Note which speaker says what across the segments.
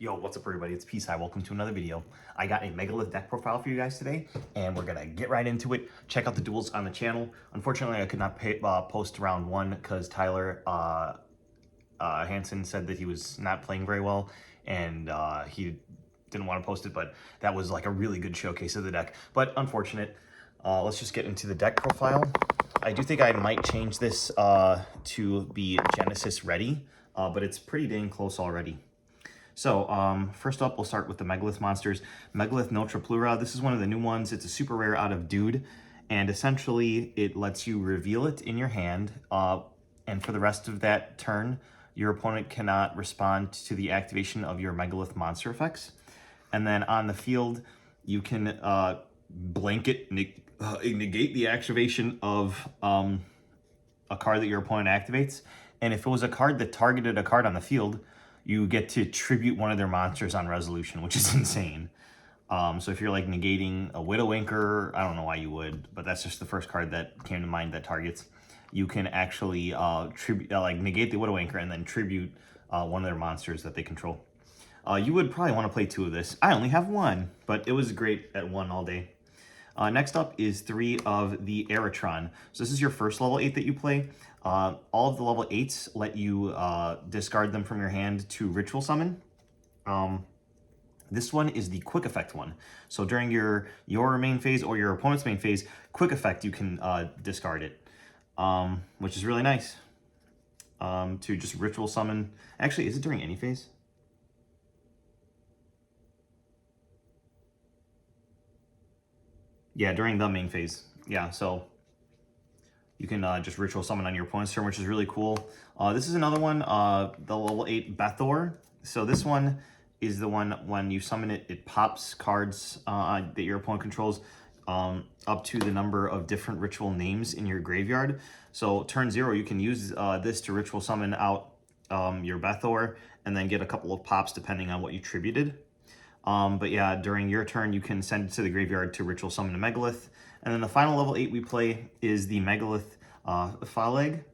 Speaker 1: Yo, what's up everybody? It's Peace. Hi, welcome to another video. I got a Megalith deck profile for you guys today, and we're gonna get right into it. Check out the duels on the channel. Unfortunately, I could not post round one because Tyler Hansen said that he was not playing very well, and he didn't want to post it, but that was like a really good showcase of the deck. But unfortunate. Let's just get into the deck profile. I do think I might change this to be Genesys ready, but it's pretty dang close already. So, first up, we'll start with the Megalith monsters. Megalith Notriplura, this is one of the new ones. It's a super rare out of Dude, and essentially it lets you reveal it in your hand, and for the rest of that turn, your opponent cannot respond to the activation of your Megalith monster effects. And then on the field, you can negate the activation of a card that your opponent activates. And if it was a card that targeted a card on the field, you get to tribute one of their monsters on resolution, which is insane. So if you're like negating a Widow Anchor, I don't know why you would, but that's just the first card that came to mind that targets. You can actually negate the Widow Anchor and then tribute one of their monsters that they control. You would probably want to play two of this. I only have one, but it was great at one all day. Next up is 3 of the Aeratron. So this is your first level 8 that you play. All of the level 8s let you discard them from your hand to ritual summon. This one is the quick effect one. So during your main phase or your opponent's main phase, quick effect, you can discard it, which is really nice. To just ritual summon. Actually, is it during any phase? Yeah, during the main phase. Yeah, so you can just ritual summon on your opponent's turn, which is really cool. This is another one, the level 8 Bethor. So this one is the one when you summon it, it pops cards that your opponent controls up to the number of different ritual names in your graveyard. So turn 0, you can use this to ritual summon out your Bethor and then get a couple of pops depending on what you tributed. But yeah, during your turn, you can send it to the graveyard to ritual summon a Megalith. And then the final level 8 we play is the Megalith Phaleg.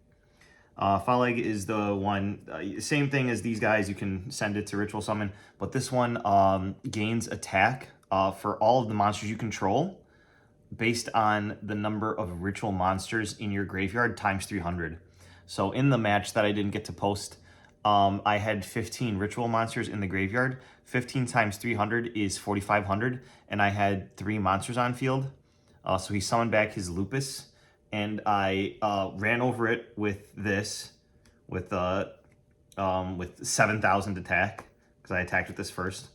Speaker 1: Phaleg is the one, same thing as these guys, you can send it to ritual summon, but this one gains attack for all of the monsters you control based on the number of ritual monsters in your graveyard times 300. So in the match that I didn't get to post, I had 15 ritual monsters in the graveyard. 15 times 300 is 4,500, and I had 3 monsters on field. So he summoned back his Lupus, and I ran over it with this, with 7,000 attack, because I attacked with this first.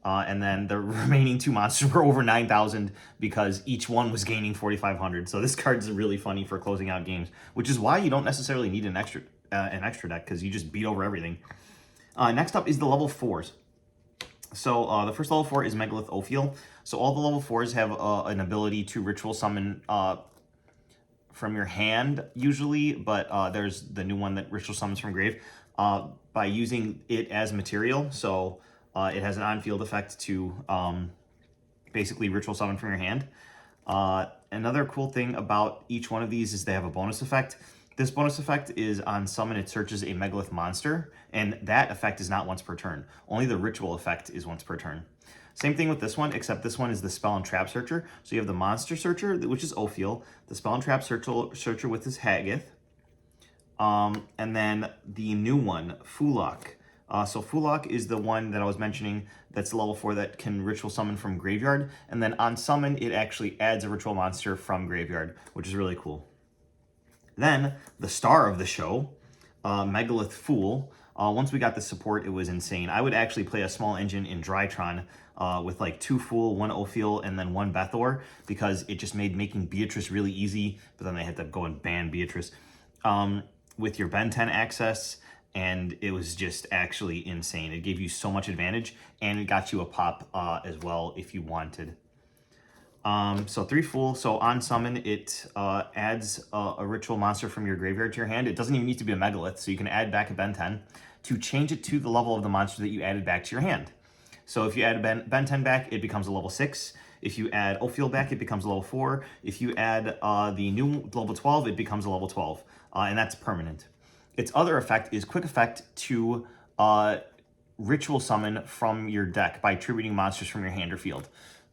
Speaker 1: And then the remaining 2 monsters were over 9,000 because each one was gaining 4,500. So this card is really funny for closing out games, which is why you don't necessarily need an extra deck, because you just beat over everything. Next up is the level 4s. So the first level 4 is Megalith Ophiel. So all the level 4s have an ability to ritual summon from your hand usually, but there's the new one that ritual summons from grave by using it as material. So it has an on-field effect to basically ritual summon from your hand. Another cool thing about each one of these is they have a bonus effect. This bonus effect is on summon, it searches a Megalith monster, and that effect is not once per turn. Only the ritual effect is once per turn. Same thing with this one, except this one is the Spell and Trap Searcher. So you have the Monster Searcher, which is Ophiel, the Spell and Trap Searcher with his Haggith, and then the new one, Fulak. So Fulak is the one that I was mentioning that's level 4 that can ritual summon from graveyard, and then on summon, it actually adds a ritual monster from graveyard, which is really cool. Then, the star of the show, Megalith Fool. Once we got the support, it was insane. I would actually play a small engine in Drytron with like 2 Fool, 1 Ophiel, and then 1 Bethor, because it just made making Beatrice really easy, but then they had to go and ban Beatrice. With your Ben 10 access, and it was just actually insane. It gave you so much advantage, and it got you a pop as well if you wanted. So 3 Fool, so on summon, it adds a ritual monster from your graveyard to your hand. It doesn't even need to be a Megalith, so you can add back a Ben 10 to change it to the level of the monster that you added back to your hand. So if you add Ben 10 back, it becomes a level 6. If you add Ophiel back, it becomes a level 4. If you add the new level 12, it becomes a level 12, and that's permanent. Its other effect is quick effect to ritual summon from your deck by attributing monsters from your hand or field.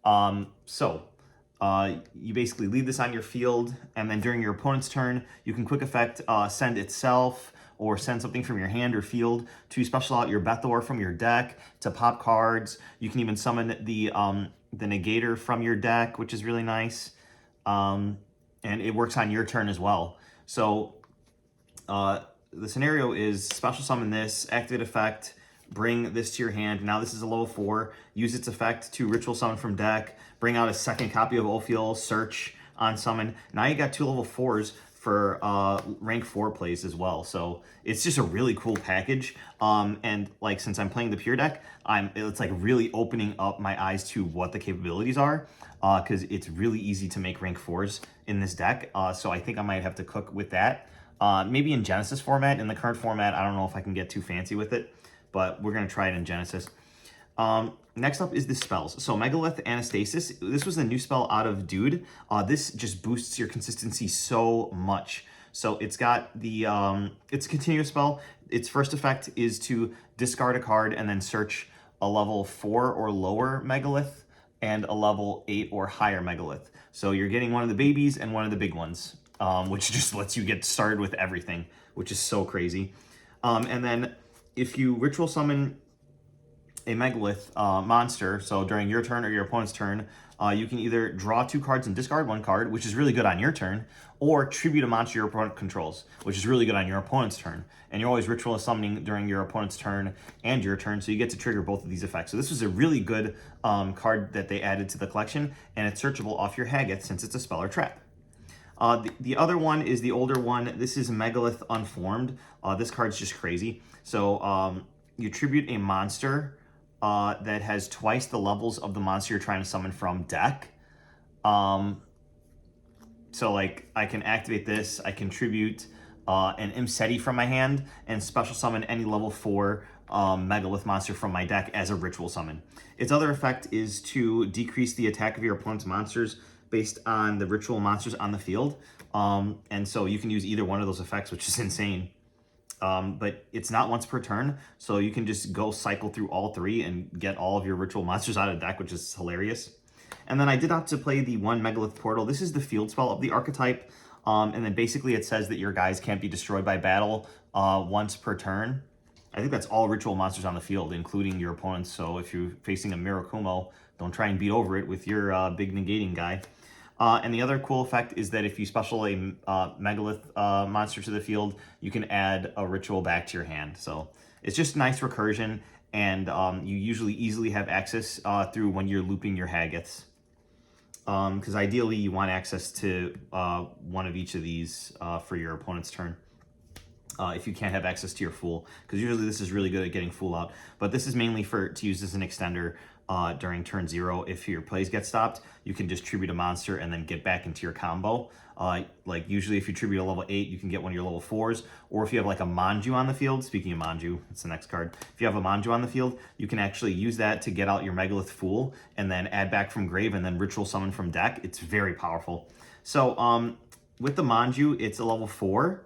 Speaker 1: You basically leave this on your field, and then during your opponent's turn, you can quick effect send itself or send something from your hand or field to special out your Bethor from your deck to pop cards. You can even summon the Negator from your deck, which is really nice. And it works on your turn as well. So the scenario is special summon this, activate effect, bring this to your hand. Now this is a level 4. Use its effect to ritual summon from deck. Bring out a second copy of Ophiel, search on summon. Now you got 2 level 4s for rank 4 plays as well. So it's just a really cool package. And like since I'm playing the pure deck, it's like really opening up my eyes to what the capabilities are. Because it's really easy to make rank 4s in this deck. So I think I might have to cook with that. Maybe in Genesys format. In the current format, I don't know if I can get too fancy with it, but we're going to try it in Genesys. Next up is the spells. So Megalith Anastasis, this was a new spell out of Dude. This just boosts your consistency so much. So it's got the, it's a continuous spell. Its first effect is to discard a card and then search a level 4 or lower Megalith and a level 8 or higher Megalith. So you're getting one of the babies and one of the big ones. Which just lets you get started with everything, which is so crazy. And then if you ritual summon a Megalith monster, so during your turn or your opponent's turn, you can either draw 2 cards and discard 1 card, which is really good on your turn, or tribute a monster your opponent controls, which is really good on your opponent's turn. And you're always ritual summoning during your opponent's turn and your turn, so you get to trigger both of these effects. So this was a really good card that they added to the collection, and it's searchable off your Haggoth since it's a spell or trap. The other one is the older one. This is Megalith Unformed. This card's just crazy. So you tribute a monster that has twice the levels of the monster you're trying to summon from deck. So like I can activate this. I can tribute an Imseti from my hand and special summon any level 4 Megalith monster from my deck as a ritual summon. Its other effect is to decrease the attack of your opponent's monsters based on the ritual monsters on the field. And so you can use either one of those effects, which is insane. But it's not once per turn, so you can just go cycle through all 3 and get all of your ritual monsters out of the deck, which is hilarious. And then I did opt to play the 1 Megalith Portal. This is the field spell of the archetype. And then basically it says that your guys can't be destroyed by battle once per turn. I think that's all ritual monsters on the field, including your opponents. So if you're facing a Mirakumo, don't try and beat over it with your big negating guy. And the other cool effect is that if you special a Megalith monster to the field, you can add a ritual back to your hand. So it's just nice recursion, and you usually easily have access through when you're looping your Haggoths. Because ideally you want access to one of each of these for your opponent's turn. If you can't have access to your Fool, because usually this is really good at getting Fool out. But this is mainly to use as an extender during turn 0. If your plays get stopped, you can just tribute a monster and then get back into your combo. Like usually if you tribute a level 8, you can get one of your level 4s, or if you have like a Manju on the field, speaking of Manju, it's the next card. If you have a Manju on the field, you can actually use that to get out your Megalith Fool and then add back from grave and then ritual summon from deck. It's very powerful. So with the Manju, it's a level 4,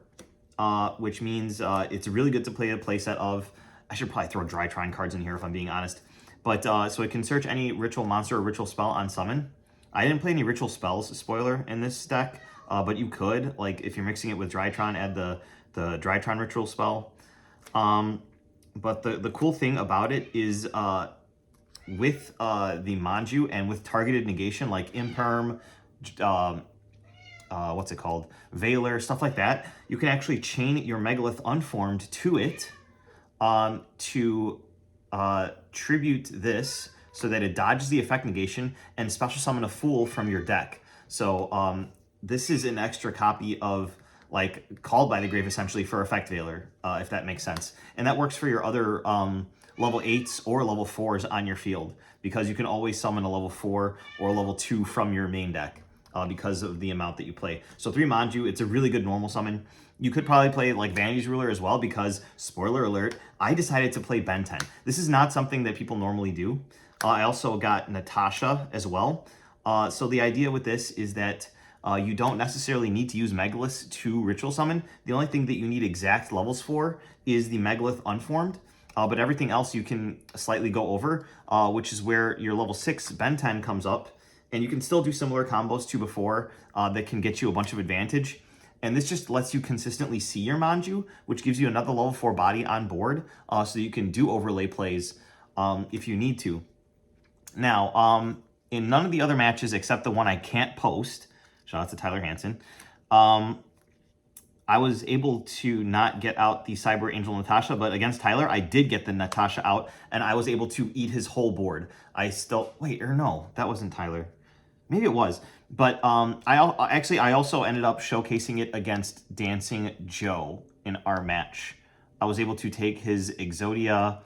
Speaker 1: which means it's really good to play a playset of. I should probably throw Drytron cards in here if I'm being honest. But so it can search any ritual monster or ritual spell on summon. I didn't play any ritual spells, spoiler, in this deck, but you could, like if you're mixing it with Drytron, add the Drytron ritual spell. But the cool thing about it is with the Manju and with targeted negation like Imperm, what's it called? Veiler, stuff like that, you can actually chain your Megalith Unformed to it to tribute this so that it dodges the effect negation and special summon a Fool from your deck. So this is an extra copy of like Called by the Grave essentially for effect Veiler, if that makes sense. And that works for your other level 8s or level 4s on your field, because you can always summon a level 4 or a level 2 from your main deck because of the amount that you play. So 3 Manju, it's a really good normal summon. You could probably play like Vanity's Ruler as well because, spoiler alert, I decided to play Ben 10. This is not something that people normally do. I also got Natasha as well. So the idea with this is that you don't necessarily need to use Megalith to ritual summon. The only thing that you need exact levels for is the Megalith Unformed. but everything else you can slightly go over, which is where your level 6 Ben 10 comes up, and you can still do similar combos to before that can get you a bunch of advantage. And this just lets you consistently see your Manju, which gives you another level 4 body on board, so you can do overlay plays if you need to. Now, in none of the other matches except the one I can't post, shout out to Tyler Hansen, I was able to not get out the Cyber Angel Natasha, but against Tyler, I did get the Natasha out, and I was able to eat his whole board. Wait, or no, that wasn't Tyler. Maybe it was. But I also ended up showcasing it against Dancing Joe in our match. I was able to take his Exodia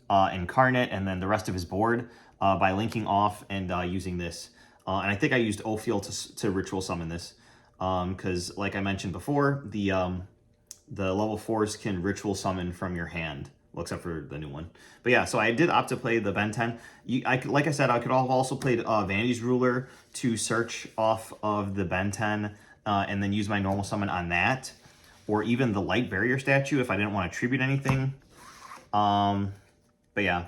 Speaker 1: Incarnate and then the rest of his board by linking off and using this. And I think I used Ophiel to ritual summon this. Because like I mentioned before, the level 4s can ritual summon from your hand. Well, except for the new one. But yeah, so I did opt to play the Ben 10. Like I said, I could have also played Vanity's Ruler to search off of the Ben 10 and then use my normal summon on that. Or even the Light Barrier statue if I didn't want to tribute anything. But yeah.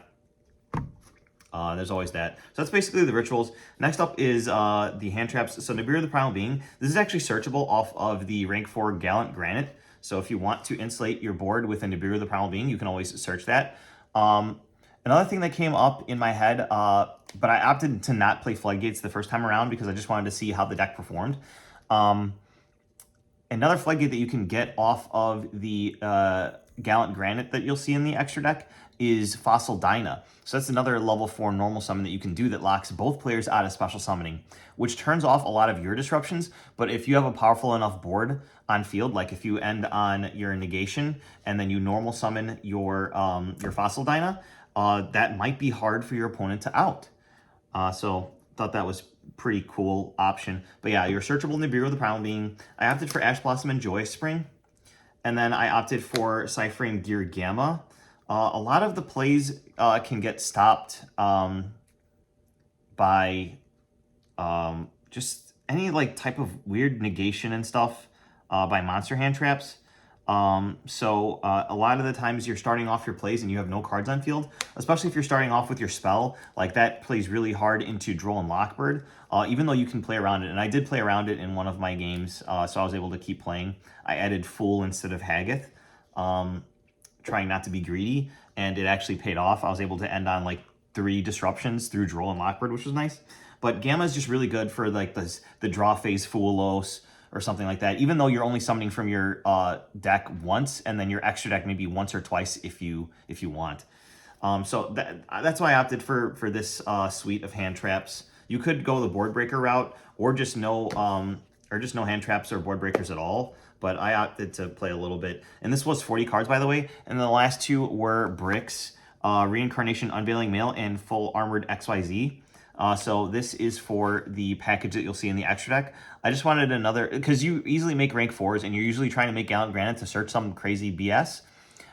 Speaker 1: There's always that. So that's basically the rituals. Next up is the hand traps. So Nibiru the Primal Being. This is actually searchable off of the rank 4 Gallant Granite. So if you want to insulate your board with a Nibiru the Primal Being, you can always search that. Another thing that came up in my head, but I opted to not play Floodgates the first time around because I just wanted to see how the deck performed. Another Floodgate that you can get off of the Gallant Granite that you'll see in the extra deck is Fossil Dyna. So that's another level 4 normal summon that you can do that locks both players out of special summoning, which turns off a lot of your disruptions. But if you have a powerful enough board on field, like if you end on your negation and then you normal summon your Fossil Dyna, that might be hard for your opponent to out. So thought that was pretty cool option. But yeah, your searchable Nibiru the Primal Being. I opted for Ash Blossom and Joy Spring. And then I opted for Cyframe Gear Gamma. A lot of the plays can get stopped by just any like type of weird negation and stuff by monster hand traps. So a lot of the times you're starting off your plays and you have no cards on field, especially if you're starting off with your spell, like that plays really hard into Droll and Lockbird, even though you can play around it. And I did play around it in one of my games, so I was able to keep playing. I added Fool instead of Haggoth, trying not to be greedy, and it actually paid off. I was able to end on like 3 disruptions through Droll and Lockbird, which was nice. But Gamma is just really good for like the draw phase Foolos or something like that, even though you're only summoning from your deck once, and then your extra deck maybe once or twice if you want. So that's why I opted for this suite of hand traps. You could go the board breaker route, or just no hand traps or board breakers at all. But I opted to play a little bit. And this was 40 cards, by the way. And the last 2 were Bricks, Reincarnation Unveiling Mail, and Full Armored XYZ. So this is for the package that you'll see in the extra deck. I just wanted another, because you easily make rank 4s, and you're usually trying to make Gallant Granite to search some crazy BS.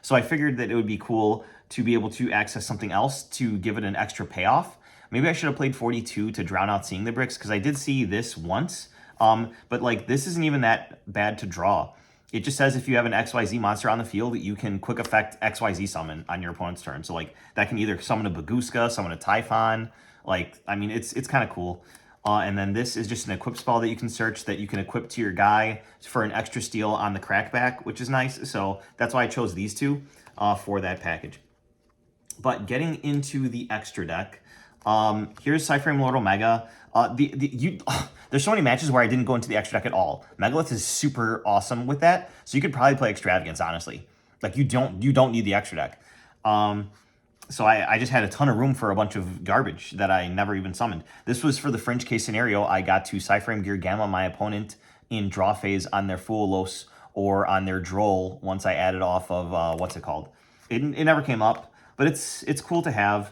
Speaker 1: So I figured that it would be cool to be able to access something else to give it an extra payoff. Maybe I should have played 42 to drown out seeing the Bricks, because I did see this once. But like this isn't even that bad to draw. It just says if you have an XYZ monster on the field, you can quick effect XYZ summon on your opponent's turn. So like that can either summon a Baguska, summon a Typhon. Like, I mean, it's kind of cool. And then this is just an equip spell that you can search that you can equip to your guy for an extra steal on the crackback, which is nice. So that's why I chose these 2 for that package. But getting into the extra deck, here's Cyframe Lord Omega. There's so many matches where I didn't go into the extra deck at all. Megalith is super awesome with that, so you could probably play Extravagance, honestly. Like, you don't need the extra deck. So I just had a ton of room for a bunch of garbage that I never even summoned. This was for the fringe case scenario. I got to Cyframe Gear Gamma my opponent in draw phase on their Foolos or on their Droll once I added off of, what's it called? It never came up, but it's cool to have.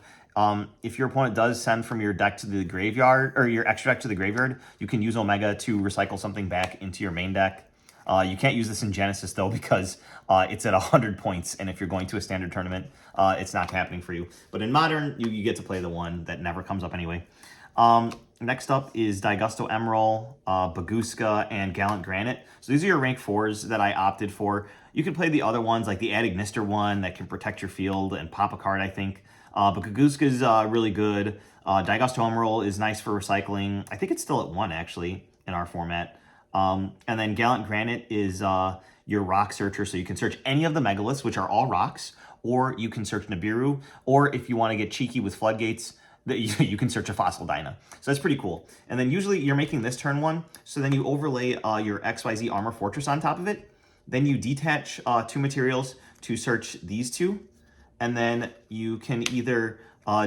Speaker 1: If your opponent does send from your deck to the graveyard, or your extra deck to the graveyard, you can use Omega to recycle something back into your main deck. You can't use this in Genesys, though, because it's at 100 points, and if you're going to a standard tournament, it's not happening for you. But in Modern, you get to play the one that never comes up anyway. Next up is Daigusto Emerald, Baguska, and Gallant Granite. So these are your rank 4s that I opted for. You can play the other ones, like the Adignister one that can protect your field and pop a card, I think. But Baguska is really good. Daigusto Emerald is nice for recycling. I think it's still at 1, actually, in our format. And then Gallant Granite is your rock searcher, so you can search any of the Megaliths, which are all rocks, or you can search Nibiru, or if you want to get cheeky with Floodgates, you can search a Fossil Dyna. So that's pretty cool. And then usually you're making this turn 1, so then you overlay your XYZ Armor Fortress on top of it. Then you detach 2 materials to search these 2, and then you can either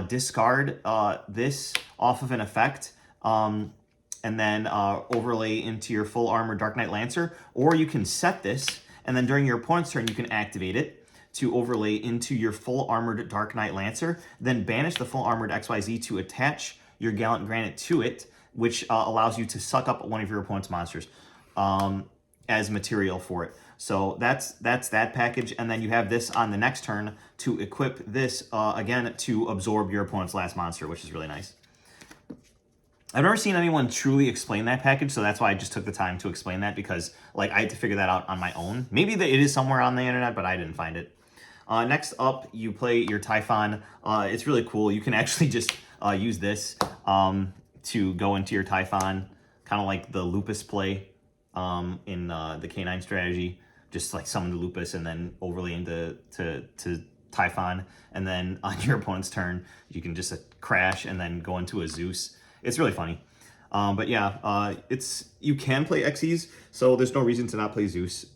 Speaker 1: discard this off of an effect, and then overlay into your full armor Dark Knight Lancer, or you can set this, and then during your opponent's turn you can activate it to overlay into your full armored Dark Knight Lancer, then banish the full armored XYZ to attach your Gallant Granite to it, which allows you to suck up one of your opponent's monsters as material for it. So that's that package, and then you have this on the next turn to equip this again to absorb your opponent's last monster, which is really nice. I've never seen anyone truly explain that package, so that's why I just took the time to explain that, because like I had to figure that out on my own. Maybe it is somewhere on the internet, but I didn't find it. Next up, you play your Typhon. It's really cool. You can actually just use this to go into your Typhon, kind of like the Lupus play in the K9 strategy. Just like summon the Lupus and then overlay into Typhon. And then on your opponent's turn, you can just crash and then go into a Zeus. It's really funny. But yeah, you can play Xyz, so there's no reason to not play Zeus.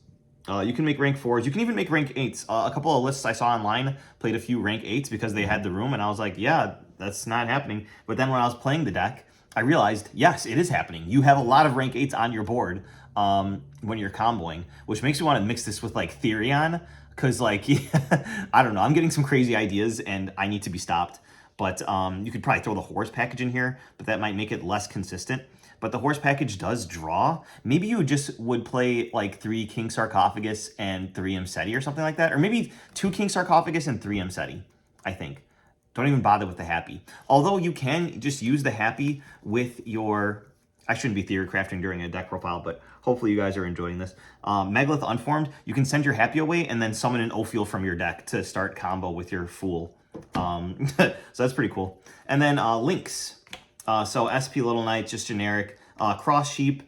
Speaker 1: You can make rank 4s. You can even make rank 8s. A couple of lists I saw online played a few rank 8s because they had the room, and I was like, yeah, that's not happening. But then when I was playing the deck, I realized, yes, it is happening. You have a lot of rank 8s on your board when you're comboing, which makes me want to mix this with like Therion, because like, I don't know, I'm getting some crazy ideas and I need to be stopped. But you could probably throw the horse package in here, but that might make it less consistent. But the horse package does draw. Maybe you just would play like 3 King Sarcophagus and 3 Imseti or something like that. Or maybe 2 King Sarcophagus and 3 Imseti, I think. Don't even bother with the Happy. Although you can just use the Happy with your... I shouldn't be theory crafting during a deck profile, but hopefully you guys are enjoying this. Megalith Unformed, you can send your Happy away and then summon an Ophiel from your deck to start combo with your Fool. So that's pretty cool. And then Lynx. So SP Little Knight, just generic. Cross Sheep,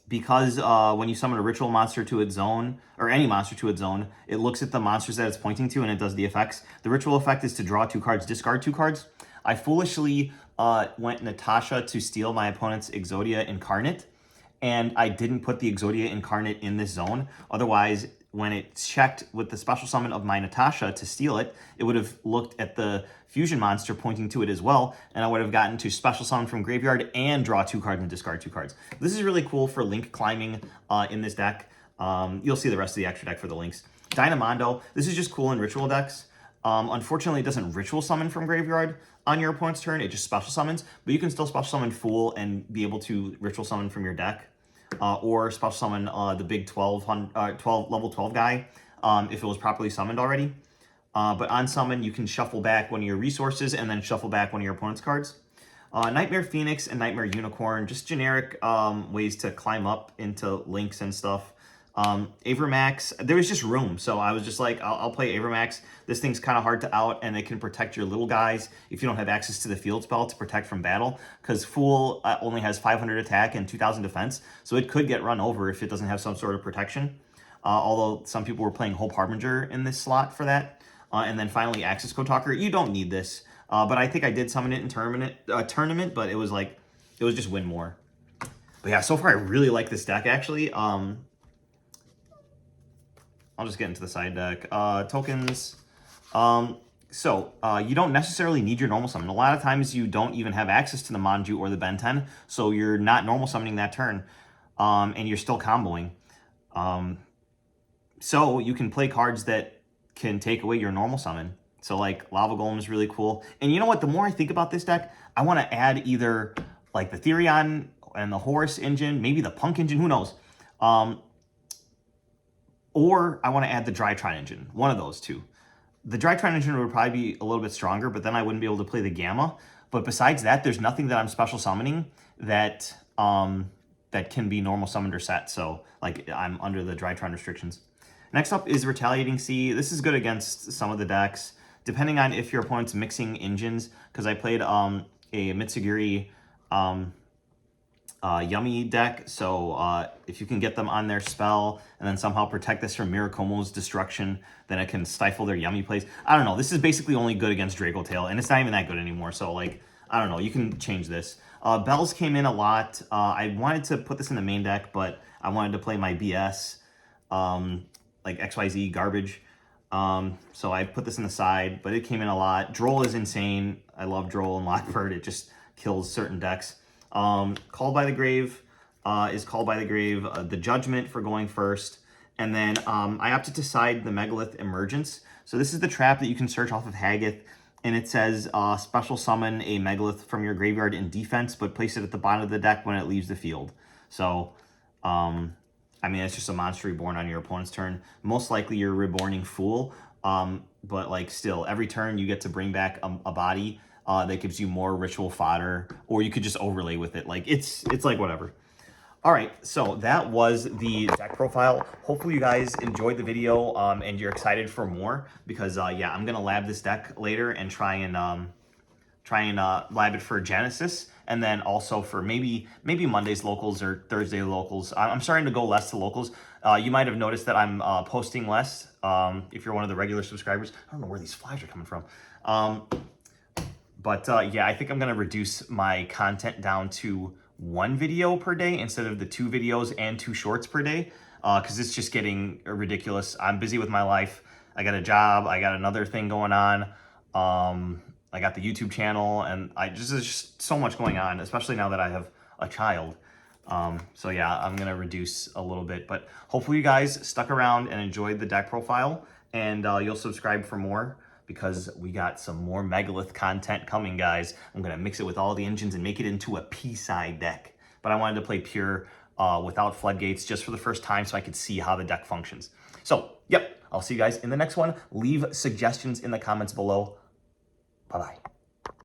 Speaker 1: because when you summon a ritual monster to its zone, or any monster to its zone, it looks at the monsters that it's pointing to and it does the effects. The ritual effect is to draw 2 cards, discard 2 cards. I foolishly went Natasha to steal my opponent's Exodia Incarnate, and I didn't put the Exodia Incarnate in this zone. Otherwise, when it checked with the special summon of my Natasha to steal it, it would have looked at the fusion monster pointing to it as well, and I would have gotten to special summon from graveyard and draw 2 cards and discard 2 cards. This is really cool for link climbing in this deck. You'll see the rest of the extra deck for the links. Dynamondo, this is just cool in ritual decks. Unfortunately, it doesn't ritual summon from graveyard on your opponent's turn, it just special summons, but you can still special summon Fool and be able to ritual summon from your deck. Or special summon the big level 12 guy if it was properly summoned already. But on summon, you can shuffle back one of your resources and then shuffle back one of your opponent's cards. Nightmare Phoenix and Nightmare Unicorn, just generic ways to climb up into links and stuff. Avermax, there was just room, so I was just like, I'll play Avermax. This thing's kind of hard to out, and it can protect your little guys if you don't have access to the field spell to protect from battle, because Fool only has 500 attack and 2000 defense, so it could get run over if it doesn't have some sort of protection. Although some people were playing Hope Harbinger in this slot for that. And then finally, Axis Code Talker. You don't need this, but I think I did summon it in tournament, but it was just win more. But yeah, so far I really like this deck, actually. I'll just get into the side deck. Tokens. So you don't necessarily need your normal summon. A lot of times you don't even have access to the Manju or the Ben 10, so you're not normal summoning that turn, and you're still comboing. So you can play cards that can take away your normal summon. So like Lava Golem is really cool. And you know what? The more I think about this deck, I want to add either like the Therion and the Horus engine, maybe the Punk engine, who knows? Or I want to add the Drytron engine, one of those two. The Dry Triton engine would probably be a little bit stronger, but then I wouldn't be able to play the Gamma. But besides that, there's nothing that I'm special summoning that that can be normal summoned or set. So like I'm under the Dry Triton restrictions. Next up is Retaliating Sea. This is good against some of the decks, depending on if your opponent's mixing engines. Because I played a Mitsugiri Yummy deck, so if you can get them on their spell and then somehow protect this from Miracomo's destruction, then it can stifle their Yummy plays. I don't know. This is basically only good against Draco Tail, and it's not even that good anymore. So, like, I don't know. You can change this. Bells came in a lot. I wanted to put this in the main deck, but I wanted to play my BS, like XYZ garbage. So I put this in the side, but it came in a lot. Droll is insane. I love Droll and Lockbird. It just kills certain decks. Called by the Grave is Called by the Grave, the Judgment for going first, and then I opted to side the Megalith Emergence. So this is the trap that you can search off of Haggith, and it says special summon a Megalith from your graveyard in defense, but place it at the bottom of the deck when it leaves the field. So, I mean, it's just a monster reborn on your opponent's turn. Most likely you're reborning Fool, but like still, every turn you get to bring back a body that gives you more ritual fodder, or you could just overlay with it. Like it's like whatever. All right, so that was the deck profile. Hopefully you guys enjoyed the video and you're excited for more, because yeah, I'm gonna lab this deck later and try and lab it for Genesys, and then also for maybe Monday's locals or Thursday locals. I'm starting to go less to locals. You might have noticed that I'm posting less. If you're one of the regular subscribers, I don't know where these flies are coming from. But yeah, I think I'm going to reduce my content down to 1 video per day instead of the 2 videos and 2 shorts per day, because it's just getting ridiculous. I'm busy with my life. I got a job. I got another thing going on. I got the YouTube channel, and there's just so much going on, especially now that I have a child. So yeah, I'm going to reduce a little bit, but hopefully you guys stuck around and enjoyed the deck profile, and you'll subscribe for more, because we got some more Megalith content coming, guys. I'm going to mix it with all the engines and make it into a P-side deck. But I wanted to play pure without floodgates just for the first time so I could see how the deck functions. So, yep, I'll see you guys in the next one. Leave suggestions in the comments below. Bye-bye.